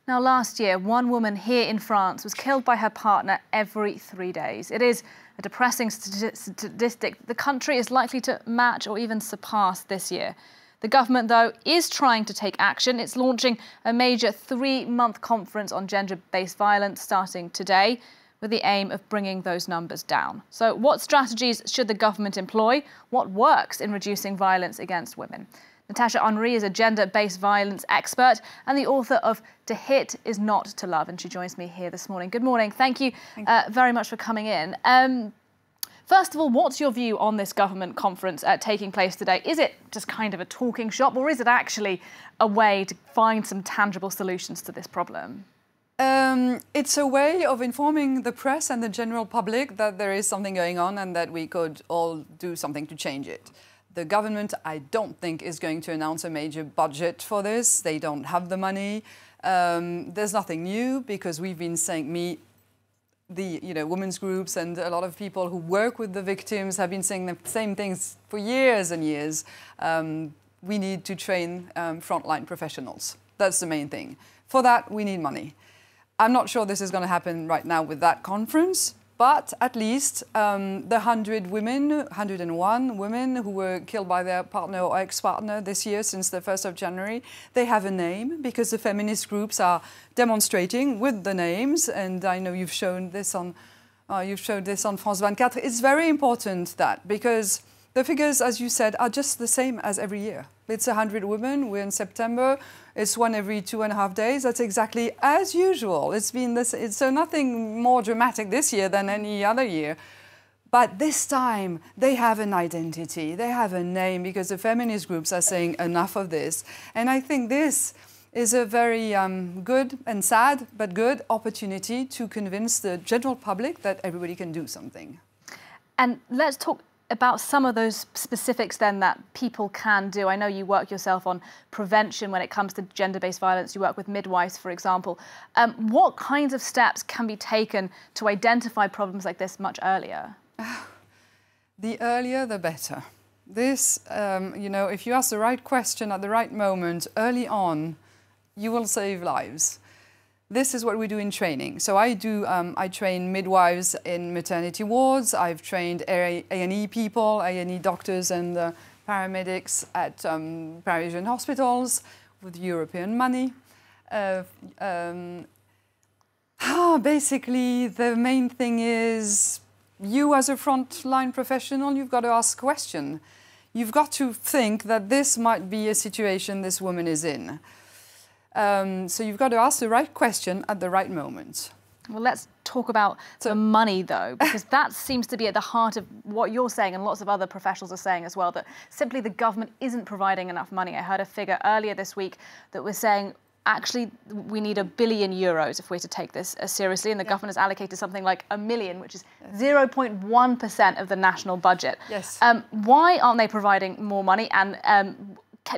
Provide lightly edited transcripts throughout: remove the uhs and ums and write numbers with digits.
Now, last year, one woman here in France was killed by her partner every 3 days. It is a depressing statistic the country is likely to match or even surpass this year. The government, though, is trying to take action. It's launching a major 3-month conference on gender-based violence starting today, with the aim of bringing those numbers down. So what strategies should the government employ? What works in reducing violence against women? Natacha Henry is a gender-based violence expert and the author of To Hit Is Not to Love, and she joins me here this morning. Good morning. Thank you, very much for coming in. First of all, what's your view on this government conference taking place today? Is it just kind of a talking shop, or is it actually a way to find some tangible solutions to this problem? It's a way of informing the press and the general public that there is something going on and that we could all do something to change it. The government, I don't think, is going to announce a major budget for this. They don't have the money. There's nothing new, because we've been saying, women's groups and a lot of people who work with the victims have been saying the same things for years and years. We need to train frontline professionals. That's the main thing. For that, we need money. I'm not sure this is going to happen right now with that conference, but at least the 101 women who were killed by their partner or ex-partner this year since the 1st of January, they have a name, because the feminist groups are demonstrating with the names. And I know you've shown this on France 24. It's very important that, because the figures, as you said, are just the same as every year. It's 100 women. We're in September. It's one every 2.5 days. That's exactly as usual. It's been this. So nothing more dramatic this year than any other year. But this time they have an identity. They have a name, because the feminist groups are saying enough of this. And I think this is a very good and sad, but good opportunity to convince the general public that everybody can do something. And let's talk about some of those specifics then that people can do. I know you work yourself on prevention when it comes to gender-based violence. You work with midwives, for example. What kinds of steps can be taken to identify problems like this much earlier? The earlier, the better. This, if you ask the right question at the right moment, early on, you will save lives. This is what we do in training. So I train midwives in maternity wards. I've trained A&E people, A&E doctors and paramedics at Parisian hospitals with European money. Basically, the main thing is, you as a frontline professional, you've got to ask a question. You've got to think that this might be a situation this woman is in. So you've got to ask the right question at the right moment. Well, let's talk about the money, though, because that seems to be at the heart of what you're saying, and lots of other professionals are saying as well, that simply the government isn't providing enough money. I heard a figure earlier this week that was saying, actually, we need €1 billion if we're to take this seriously, and the government has allocated something like $1 million, which is 0.1% of the national budget. Yes. Why aren't they providing more money? And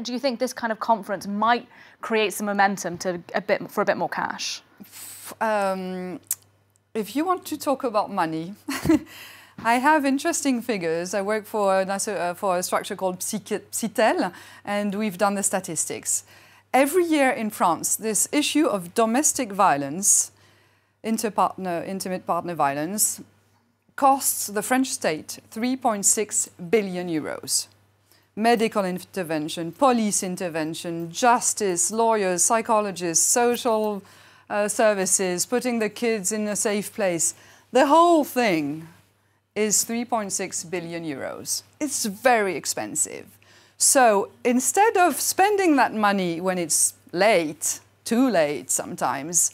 do you think this kind of conference might create some momentum for a bit more cash? If you want to talk about money, I have interesting figures. I work for a structure called Psytel, and we've done the statistics. Every year in France, this issue of domestic violence, intimate partner violence, costs the French state 3.6 billion euros. Medical intervention, police intervention, justice, lawyers, psychologists, social services, putting the kids in a safe place. The whole thing is 3.6 billion euros. It's very expensive. So instead of spending that money when it's late, too late sometimes,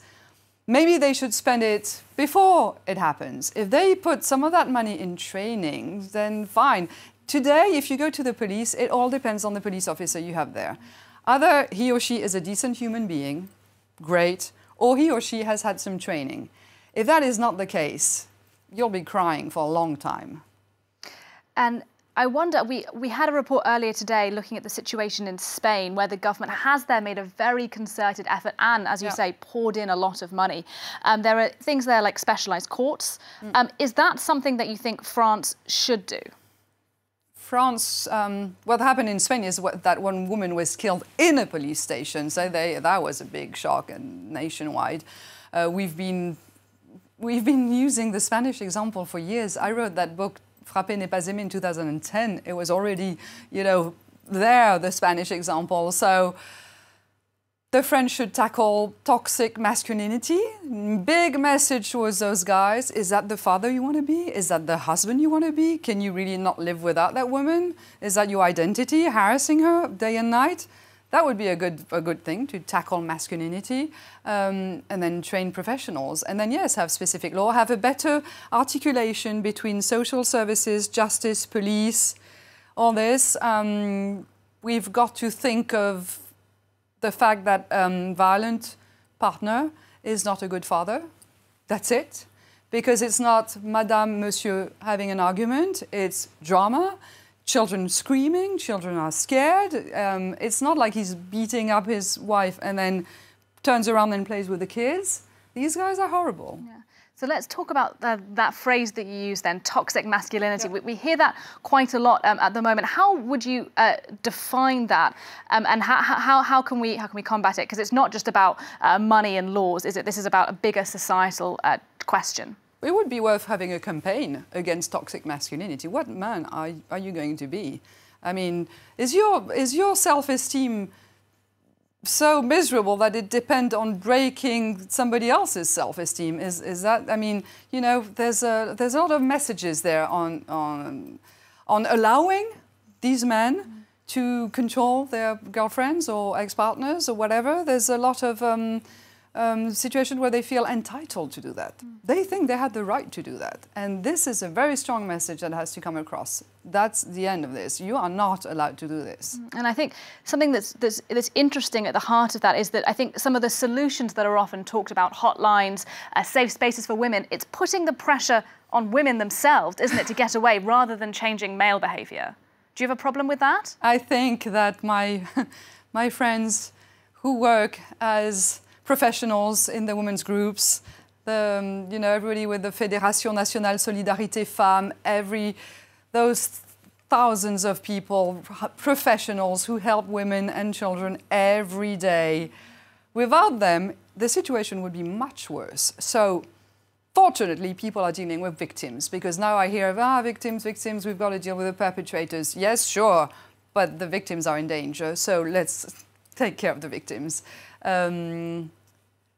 maybe they should spend it before it happens. If they put some of that money in training, then fine. Today, if you go to the police, it all depends on the police officer you have there. Either he or she is a decent human being, great, or he or she has had some training. If that is not the case, you'll be crying for a long time. And I wonder, we had a report earlier today looking at the situation in Spain, where the government has there made a very concerted effort and, as you say, poured in a lot of money. There are things there like specialised courts. Is that something that you think France should do? France, what happened in Spain is that one woman was killed in a police station. So that was a big shock and nationwide. We've been using the Spanish example for years. I wrote that book, Frapper n'est pas aimé, in 2010. It was already, there, the Spanish example. So the French should tackle toxic masculinity. Big message towards those guys. Is that the father you want to be? Is that the husband you want to be? Can you really not live without that woman? Is that your identity, harassing her day and night? That would be a good thing, to tackle masculinity, and then train professionals. And then, yes, have specific law, have a better articulation between social services, justice, police, all this. We've got to think of the fact that violent partner is not a good father. That's it. Because it's not Madame, Monsieur having an argument. It's drama. Children screaming. Children are scared. It's not like he's beating up his wife and then turns around and plays with the kids. These guys are horrible. Yeah. So let's talk about that phrase that you used then, toxic masculinity. Yeah. We hear that quite a lot at the moment. How would you define that, and how can we combat it? Because it's not just about money and laws, is it? This is about a bigger societal question. It would be worth having a campaign against toxic masculinity. What man are you going to be? I mean, is your self-esteem so miserable that it depends on breaking somebody else's self-esteem? Is that, I mean, there's a lot of messages there on allowing these men to control their girlfriends or ex-partners or whatever. There's a lot of situations where they feel entitled to do that. They think they had the right to do that. And this is a very strong message that has to come across. That's the end of this. You are not allowed to do this. And I think something that's interesting at the heart of that is that I think some of the solutions that are often talked about, hotlines, safe spaces for women, it's putting the pressure on women themselves, isn't it, to get away rather than changing male behaviour. Do you have a problem with that? I think that my friends who work as professionals in the women's groups, everybody with the Fédération Nationale Solidarité Femmes, those thousands of people, professionals who help women and children every day. Without them, the situation would be much worse. So, fortunately, people are dealing with victims, because now I hear of, victims, we've got to deal with the perpetrators. Yes, sure, but the victims are in danger, so let's take care of the victims.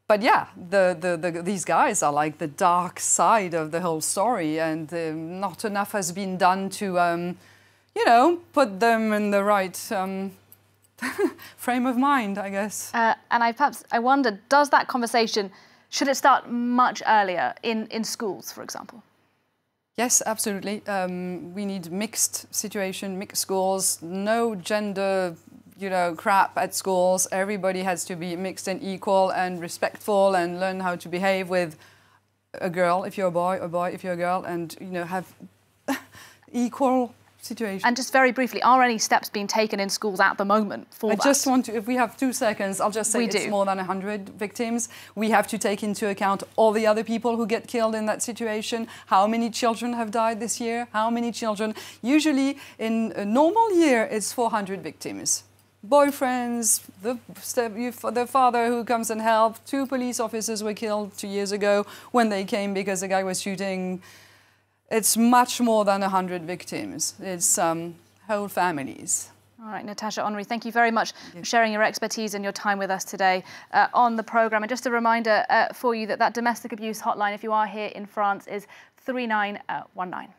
But yeah, these guys are like the dark side of the whole story, and not enough has been done to, put them in the right frame of mind, I guess. And I wonder, does that conversation, should it start much earlier in schools, for example? Yes, absolutely. We need mixed situation, mixed schools, no gender crap at schools. Everybody has to be mixed and equal and respectful, and learn how to behave with a girl if you're a boy if you're a girl, and have equal situation. And just very briefly, are any steps being taken in schools at the moment for that? I just want to, if we have 2 seconds, I'll just say it's more than 100 victims. We have to take into account all the other people who get killed in that situation. How many children have died this year? How many children? Usually in a normal year, it's 400 victims. Boyfriends, the father who comes and helps. 2 police officers were killed 2 years ago when they came because the guy was shooting. It's much more than 100 victims. It's whole families. All right, Natacha Henry, thank you very much for sharing your expertise and your time with us today on the programme. And just a reminder for you that domestic abuse hotline, if you are here in France, is 3919.